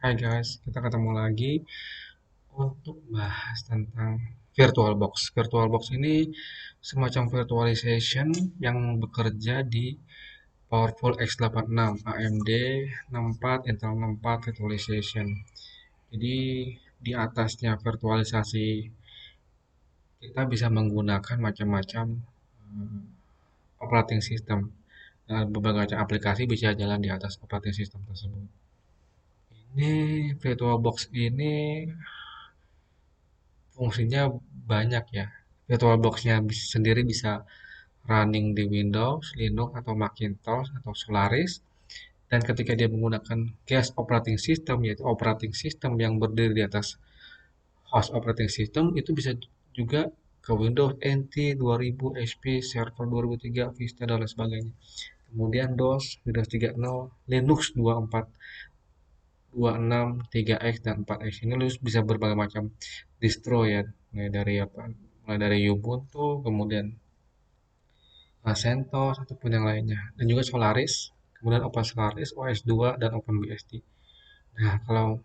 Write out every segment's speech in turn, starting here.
Hai guys, kita ketemu lagi untuk bahas tentang VirtualBox. VirtualBox ini semacam virtualization yang bekerja di Powerful x86, AMD 64, Intel 64 virtualization. Jadi di atasnya virtualisasi kita bisa menggunakan macam-macam eh, operating system. Dan berbagai macam aplikasi bisa jalan di atas operating system tersebut. Ini VirtualBox ini fungsinya banyak ya. VirtualBox-nya sendiri bisa running di Windows, Linux, atau Macintosh, atau Solaris. Dan ketika dia menggunakan guest operating system, yaitu operating system yang berdiri di atas host operating system, itu bisa juga ke Windows NT 2000, HP, Server 2003, Vista, dan lain sebagainya. Kemudian DOS, Windows 3.0, Linux 24, 26, 3X, dan 4X. Ini lu bisa berbagai macam distro ya, mulai dari apa? Mulai dari Ubuntu, kemudian CentOS ataupun yang lainnya, dan juga Solaris, kemudian Open Solaris, OS2 dan OpenBSD. Nah, kalau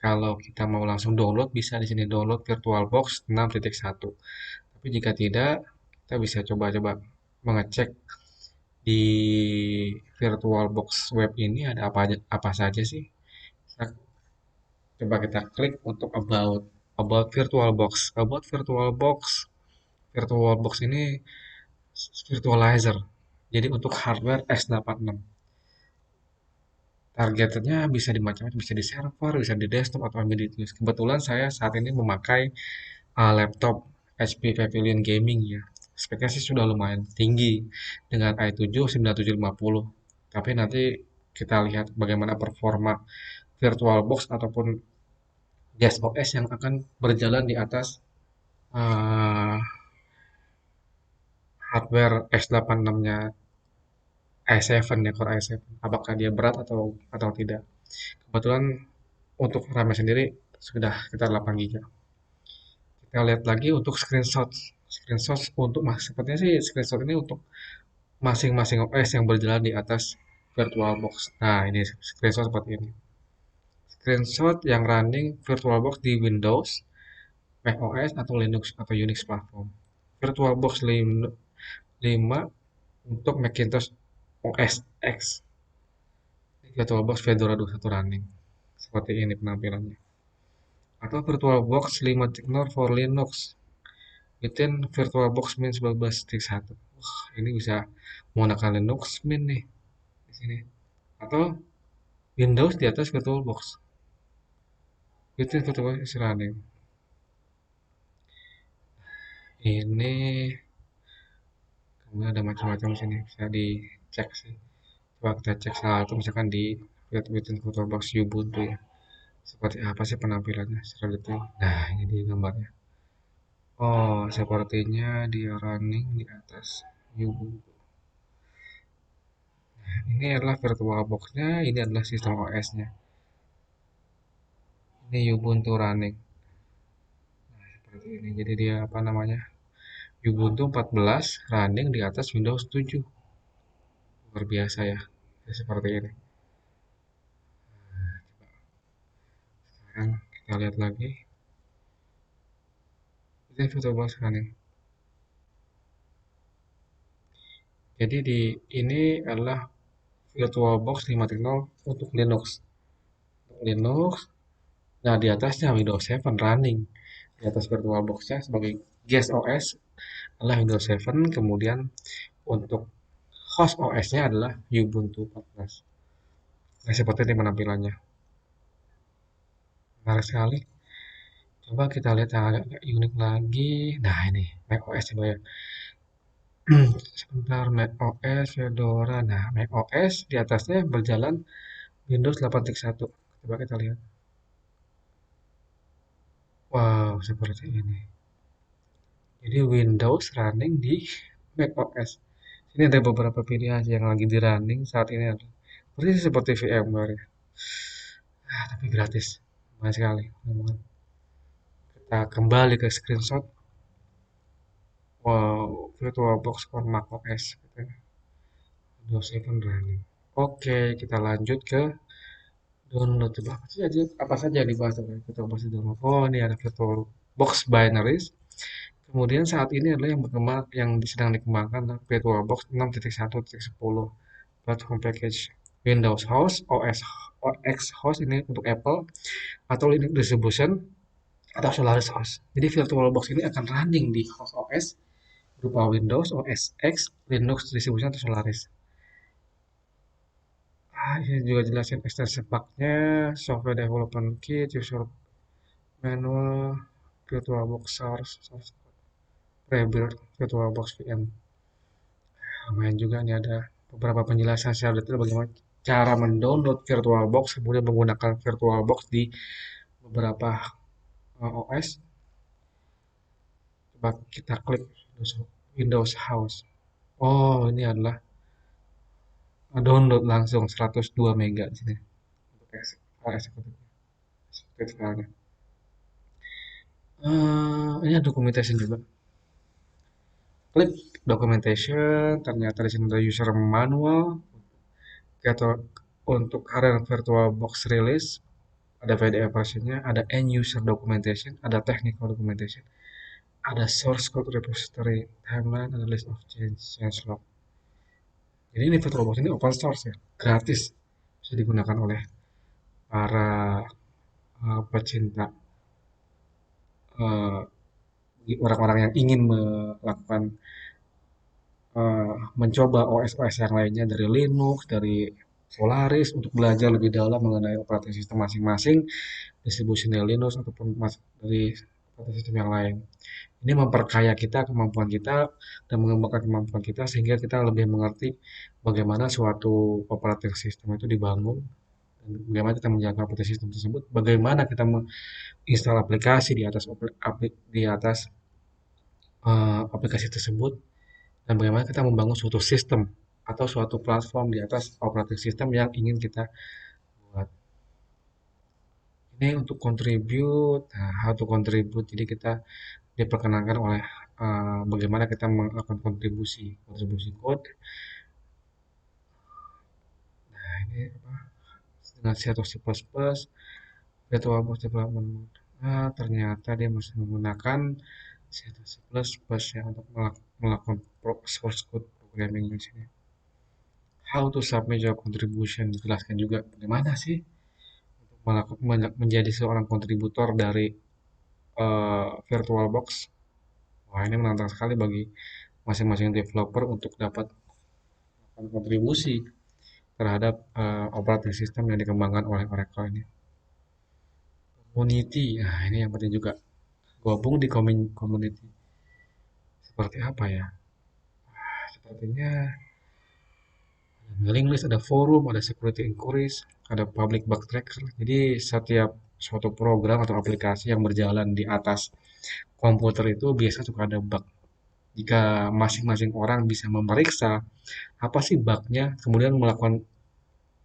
kalau kita mau langsung download bisa di sini download VirtualBox 6.1. Tapi jika tidak, kita bisa coba-coba mengecek di VirtualBox web ini ada apa saja sih. Coba kita klik untuk about VirtualBox. VirtualBox ini virtualizer. Jadi untuk hardware x86. Targetnya bisa di macam-macam, bisa di server, bisa di desktop atau embedded use. Kebetulan saya saat ini memakai laptop HP Pavilion Gaming ya. Speknya sih sudah lumayan tinggi dengan i7 9750. Tapi nanti kita lihat bagaimana performa VirtualBox ataupun Guest OS yang akan berjalan di atas uh, hardware X86-nya i7 ya, Core i7. Apakah dia berat atau tidak. Kebetulan untuk RAM sendiri sudah sekitar 8 GB. Kita lihat lagi untuk screenshot. Screenshot untuk sepertinya sih screenshot ini untuk masing-masing OS yang berjalan di atas VirtualBox. Nah, ini screenshot seperti ini. Screenshot yang running VirtualBox di Windows, macOS atau Linux atau Unix platform. VirtualBox 5 untuk Macintosh OS X. VirtualBox Fedora 21 running. Seperti ini penampilannya. Atau VirtualBox 5.0 for Linux. Bikin VirtualBox Min 11.1. Wah, ini bisa menggunakan Linux Mint nih di sini. Atau Windows di atas VirtualBox. Itu VirtualBox is running. Ini kemudian ada macam-macam di sini bisa dicek sih. Coba kita cek salah satu misalkan di VirtualBox Ubuntu ya. Seperti apa sih penampilannya secara detail. Nah, ini di gambarnya. Oh, sepertinya dia running di atas Ubuntu. Ini adalah VirtualBox-nya, ini adalah sistem OS-nya. Ini Ubuntu running. Seperti ini. Jadi dia apa namanya? Ubuntu 14 running di atas Windows 7. Luar biasa ya. Ya, seperti ini. Sekarang kita lihat lagi. Ini VirtualBox running. Jadi ini adalah VirtualBox 5.0 untuk Linux. Untuk Linux, nah di atasnya Windows 7 running. Di atas VirtualBox-nya sebagai guest OS adalah Windows 7, kemudian untuk host OS-nya adalah Ubuntu 14. Nah, seperti ini penampilannya. Menarik sekali. Coba kita lihat yang agak unik lagi. Nah, ini macOS coba ya. Sebentar, macOS, Fedora. Nah, macOS di atasnya berjalan Windows 8.1. Coba kita lihat. Wow, seperti ini. Jadi Windows running di macOS. Ini ada beberapa pilihan yang lagi di running saat ini. Persis seperti VMware ya. Tapi gratis. Mahal sekali. Kita kembali ke screenshot. Wow, VirtualBox for macOS. Windows 7 running. Oke, kita lanjut ke Download coba apa saja yang dibahas tentang virtual box di download. Oh, ini ada virtual box binaries. Kemudian saat ini adalah yang berkembang yang sedang dikembangkan adalah VirtualBox 6.1.10 platform package Windows Host, OS X Host ini untuk Apple atau Linux distribution atau Solaris Host. Jadi VirtualBox ini akan running di host OS berupa Windows, OS X, Linux distribution atau Solaris. Ini juga jelasin extension pack-nya, software development kit, user manual, VirtualBox source rebuild, VirtualBox VM. Lumayan juga nih ada beberapa penjelasan secara detail bagaimana cara mendownload VirtualBox kemudian menggunakan VirtualBox di beberapa OS. Coba kita klik Windows House. Oh, ini adalah download langsung 102 mega di sini untuk file eksekutif filenya. Ini ada documentation juga. Klik documentation, ternyata di sini ada user manual atau untuk hardware VirtualBox release, ada VDA versionnya, ada end user documentation, ada technical documentation, ada source code repository, timeline, ada list of change log. Jadi ini VirtualBox ini open source ya, gratis, bisa digunakan oleh para pecinta uh, orang-orang yang ingin melakukan mencoba OS-OS yang lainnya dari Linux, dari Solaris untuk belajar lebih dalam mengenai operating system masing-masing, distribusi dari Linux ataupun dari operating system yang lain. Ini memperkaya kita, kemampuan kita, dan mengembangkan kemampuan kita sehingga kita lebih mengerti bagaimana suatu operating system itu dibangun, dan bagaimana kita menjaga operating system tersebut, bagaimana kita menginstal aplikasi di atas aplikasi tersebut, dan bagaimana kita membangun suatu sistem atau suatu platform di atas operating system yang ingin kita buat. Ini untuk contribute, nah, how to contribute. Jadi kita diperkenankan oleh bagaimana kita melakukan kontribusi code. Nah, ini apa? Dengan C atau C++, VirtualBox development mode. Nah, ternyata dia masih menggunakan C atau C++ ya untuk melakukan source code programming di sini. How to submit your contribution, dijelaskan juga bagaimana sih menjadi seorang kontributor dari VirtualBox. Wah, ini menantang sekali bagi masing-masing developer untuk dapat kontribusi terhadap operating system yang dikembangkan oleh Oracle ini. Community, nah ini yang penting juga. Gabung di community. Seperti apa ya? Sepertinya mailing list, ada forum, ada security inquiries, ada public bug tracker. Jadi setiap suatu program atau aplikasi yang berjalan di atas komputer itu biasa suka ada bug. Jika masing-masing orang bisa memeriksa apa sih bugnya, kemudian melakukan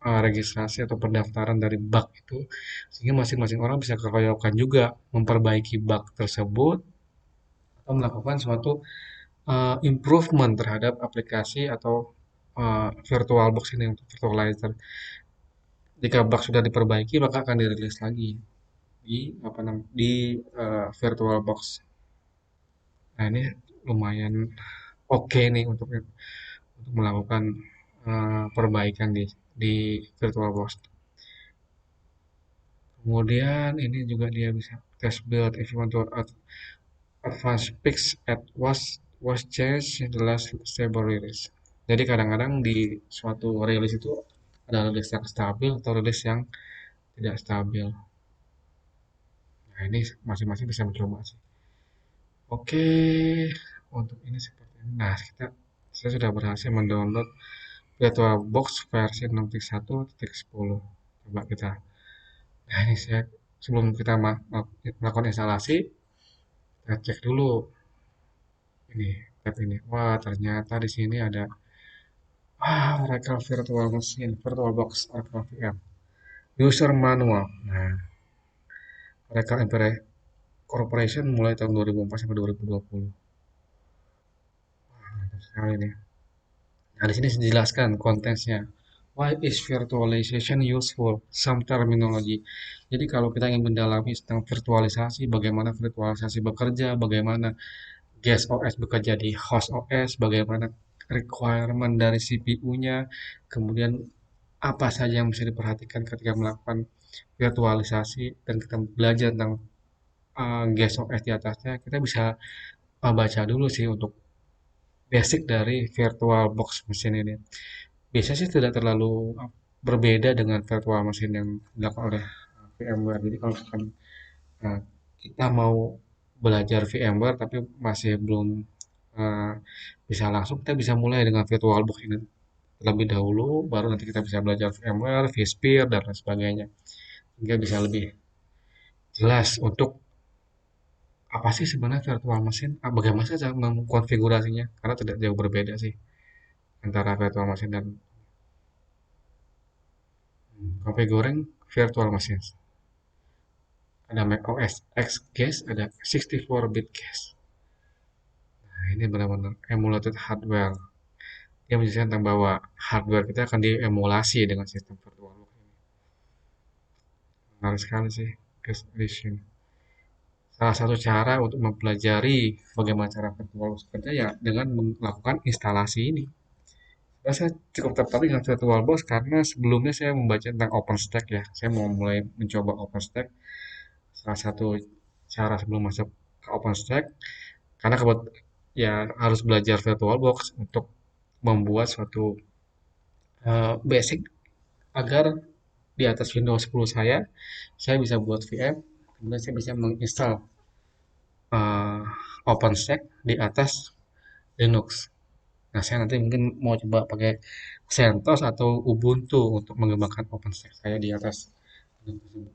registrasi atau pendaftaran dari bug itu, sehingga masing-masing orang bisa keroyokan juga memperbaiki bug tersebut atau melakukan suatu improvement terhadap aplikasi atau VirtualBox ini untuk virtualizer. Jika bug sudah diperbaiki maka akan dirilis lagi di VirtualBox. Nah ini lumayan oke nih untuk melakukan perbaikan di VirtualBox. Kemudian ini juga dia bisa test build if you want to advance fix at was changed in the last stable release. Jadi kadang-kadang di suatu rilis itu ada rilis yang stabil atau rilis yang tidak stabil. Nah ini masing-masing bisa mencoba sih. Oke, untuk ini seperti ini. Nah saya sudah berhasil mendownload VirtualBox versi 6.1.10. Coba kita. Nah ini sebelum kita melakukan instalasi, kita cek dulu ini tab ini. Wah ternyata di sini ada Oracle Virtual Machine, VirtualBox Oracle VM, User Manual. Nah, Oracle Empire Corporation mulai tahun 2004 sampai 2020. Wah, mantap sekali nih. Nah, di sini dijelaskan kontennya. Why is virtualization useful? Some terminology. Jadi kalau kita ingin mendalami tentang virtualisasi, bagaimana virtualisasi bekerja, bagaimana guest OS bekerja di host OS, bagaimana requirement dari CPU-nya, kemudian apa saja yang bisa diperhatikan ketika melakukan virtualisasi, dan kita belajar tentang guest OS di atasnya, kita bisa baca dulu sih untuk basic dari VirtualBox mesin ini. Biasanya sih tidak terlalu berbeda dengan virtual machine yang dilakukan oleh VMware. Jadi kalau misalkan uh, kita mau belajar VMware tapi masih belum uh, bisa langsung, kita bisa mulai dengan VirtualBox ini terlebih dahulu, baru nanti kita bisa belajar VMware, vSphere, dan lain sebagainya. Hingga bisa lebih jelas untuk apa sih sebenarnya virtual machine, bagaimana saja mengkonfigurasinya, karena tidak jauh berbeda sih antara virtual machine dan configuring virtual machines. Ada macOS X case, ada 64-bit case. Nah, ini benar-benar emulated hardware. Dia menjelaskan tentang bahwa hardware kita akan diemulasi dengan sistem virtual. Menarik sekali sih, case edition. Salah satu cara untuk mempelajari bagaimana cara virtual bekerja ya dengan melakukan instalasi ini. Saya cukup tertarik dengan VirtualBox karena sebelumnya saya membaca tentang OpenStack ya. Saya mau mulai mencoba OpenStack. Salah satu cara sebelum masuk ke OpenStack, karena ya harus belajar VirtualBox untuk membuat suatu basic agar di atas Windows 10 saya bisa buat VM, kemudian saya bisa menginstal uh, OpenStack di atas Linux. Nah, saya nanti mungkin mau coba pakai CentOS atau Ubuntu untuk mengembangkan OpenStack saya di atas Linux tersebut.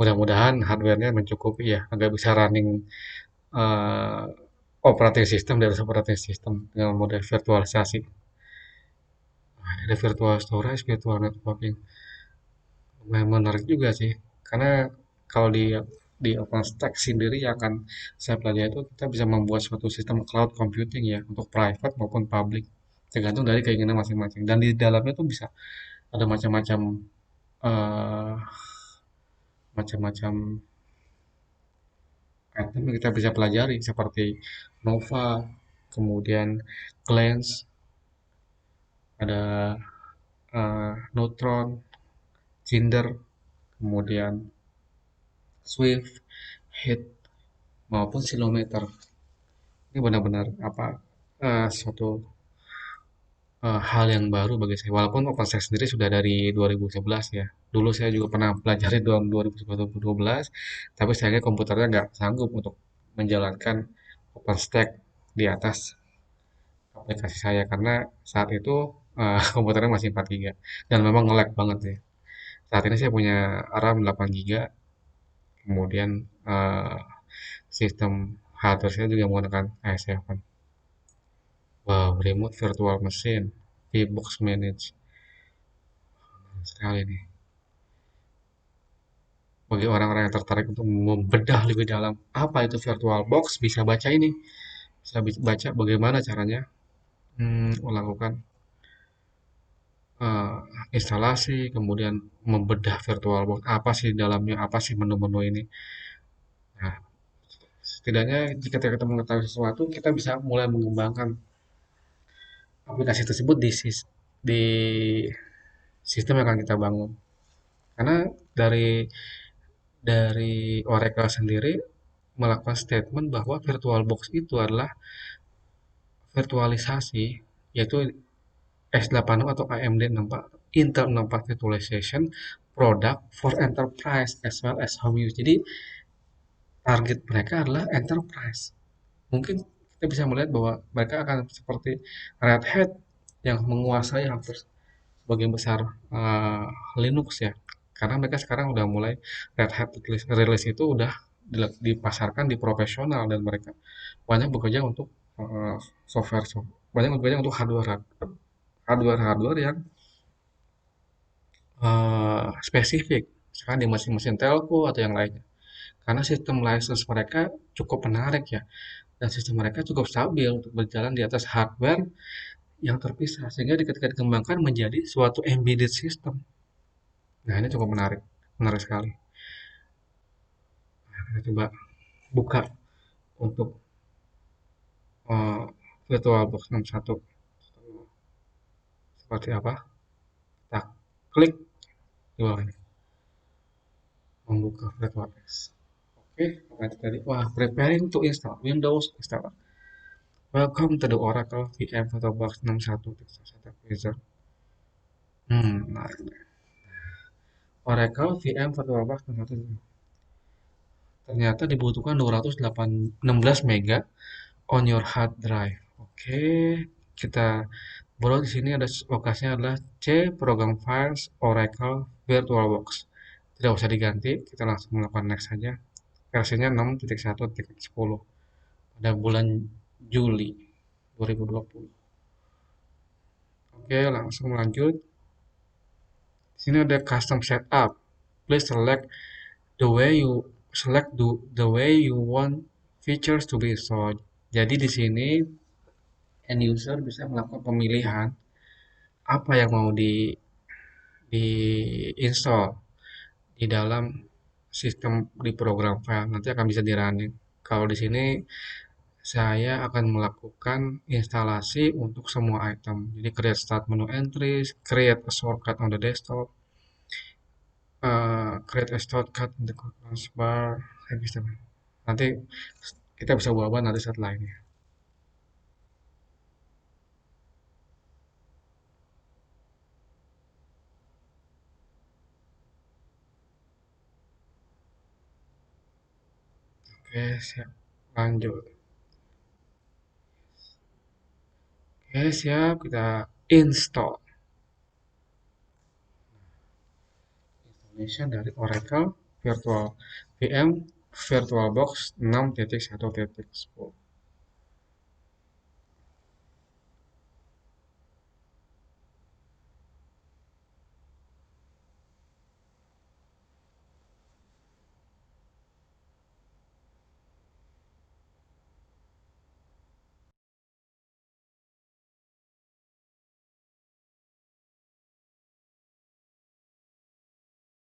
Mudah-mudahan hardware-nya mencukupi ya, agar bisa running uh, operating system dari operating system dengan mode virtualisasi. Nah, ada virtual storage, virtual networking. Lumayan menarik juga sih, karena kalau di OpenStack sendiri yang akan saya pelajari itu kita bisa membuat suatu sistem cloud computing ya untuk private maupun public, tergantung dari keinginan masing-masing. Dan di dalamnya tuh bisa ada macam-macam eh, macam-macam item yang kita bisa pelajari seperti Nova, kemudian Glance, ada Neutron, Cinder, kemudian Swift, Heat, maupun Silometer. Ini benar-benar suatu hal yang baru bagi saya. Walaupun OpenStack sendiri sudah dari 2011 ya. Dulu saya juga pernah pelajari tahun 2012, tapi sayangnya komputernya nggak sanggup untuk menjalankan OpenStack di atas aplikasi saya karena saat itu komputernya masih 4 GB dan memang nge-lag banget sih. Saat ini saya punya RAM 8 GB, kemudian sistem hardware saya juga menggunakan i7. Wow, remote virtual machine, VBox Manage. Sekali nih. Bagi orang-orang yang tertarik untuk membedah lebih dalam apa itu VirtualBox, bisa baca ini. Bisa baca bagaimana caranya melakukan eh, instalasi, kemudian membedah VirtualBox. Apa sih dalamnya, apa sih menu-menu ini. Nah, setidaknya jika kita mengetahui sesuatu, kita bisa mulai mengembangkan aplikasi tersebut di sistem yang akan kita bangun. Karena dari Oracle sendiri melakukan statement bahwa VirtualBox itu adalah virtualisasi, yaitu X86 atau AMD 64, Intel 64 virtualization product for enterprise as well as home use. Jadi target mereka adalah enterprise. Mungkin kita bisa melihat bahwa mereka akan seperti Red Hat yang menguasai hampir sebagian besar Linux ya. Karena mereka sekarang udah mulai Red Hat rilis itu udah dipasarkan di profesional, dan mereka banyak bekerja untuk software, banyak bekerja untuk hardware yang spesifik, misalkan di mesin-mesin telco atau yang lainnya. Karena sistem license mereka cukup menarik ya, dan sistem mereka cukup stabil untuk berjalan di atas hardware yang terpisah sehingga ketika dikembangkan menjadi suatu embedded system. Nah, ini cukup menarik, menarik sekali. Nah, kita coba buka untuk eh, VirtualBox 61 seperti apa. Kita klik di bawah ini, membuka VirtualBox. Oke, apa itu tadi? Wah, preparing to install Windows installer. Welcome to the Oracle VM VirtualBox 61.1 Wizard. Menarik. Oracle VM VirtualBox 61. Ternyata dibutuhkan 216 mega on your hard drive. Oke, kita baru di sini ada lokasinya adalah C program files Oracle VirtualBox. Tidak usah diganti, kita langsung melakukan next saja. Versinya 6.1.10 pada bulan Juli 2020. Oke, langsung lanjut. Di sini ada custom setup. Please the way you want features to be installed. Jadi di sini end user bisa melakukan pemilihan apa yang mau di install di dalam sistem di program file. Nanti akan bisa di running. Kalau di sini saya akan melakukan instalasi untuk semua item. Jadi create start menu entries, create a shortcut on the desktop, create a shortcut in the controls bar, kayak gitu. Nanti kita bisa buat nanti setelah ini. Oke, siap. Lanjut. Oke, siap. Kita install. Installation dari Oracle Virtual VM VirtualBox 6.1.10.